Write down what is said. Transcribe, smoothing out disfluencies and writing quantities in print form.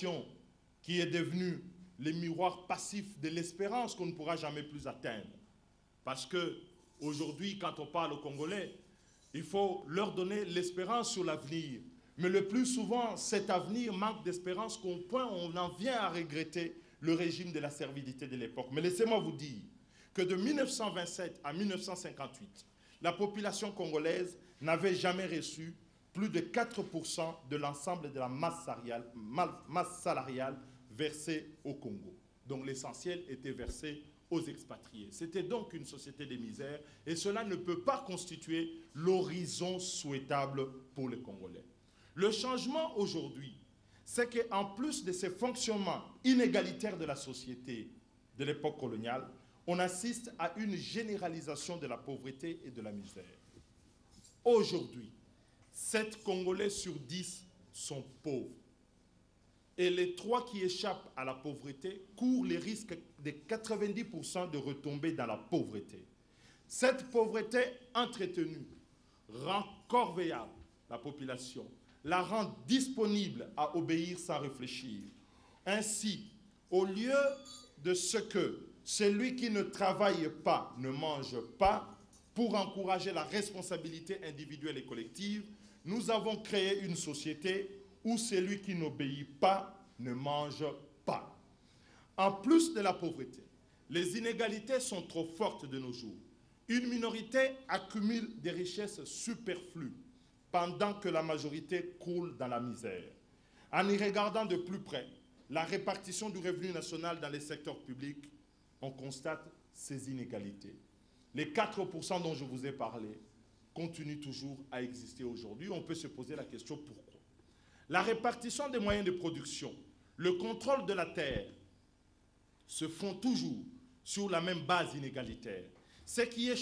population qui est devenue les miroirs passifs de l'espérance qu'on ne pourra jamais plus atteindre. Parce qu'aujourd'hui, quand on parle aux Congolais, il faut leur donner l'espérance sur l'avenir. Mais le plus souvent, cet avenir manque d'espérance qu'au point où on en vient à regretter le régime de la servilité de l'époque. Mais laissez-moi vous dire que de 1927 à 1958, la population congolaise n'avait jamais reçu plus de 4% de l'ensemble de la masse salariale versée au Congo. Donc l'essentiel était versé aux expatriés. C'était donc une société de misère et cela ne peut pas constituer l'horizon souhaitable pour les Congolais. Le changement aujourd'hui, c'est qu'en plus de ces fonctionnements inégalitaires de la société de l'époque coloniale, on assiste à une généralisation de la pauvreté et de la misère. Aujourd'hui, 7 Congolais sur 10 sont pauvres. Et les 3 qui échappent à la pauvreté courent les risques de 90% de retomber dans la pauvreté. Cette pauvreté entretenue rend corvéable la population, la rend disponible à obéir sans réfléchir. Ainsi, au lieu de ce que celui qui ne travaille pas ne mange pas, pour encourager la responsabilité individuelle et collective, nous avons créé une société où celui qui n'obéit pas ne mange pas. En plus de la pauvreté, les inégalités sont trop fortes de nos jours. Une minorité accumule des richesses superflues pendant que la majorité croule dans la misère. En y regardant de plus près la répartition du revenu national dans les secteurs publics, on constate ces inégalités. Les 4% dont je vous ai parlé continuent toujours à exister aujourd'hui. On peut se poser la question pourquoi. La répartition des moyens de production, le contrôle de la terre se font toujours sur la même base inégalitaire. Ce qui est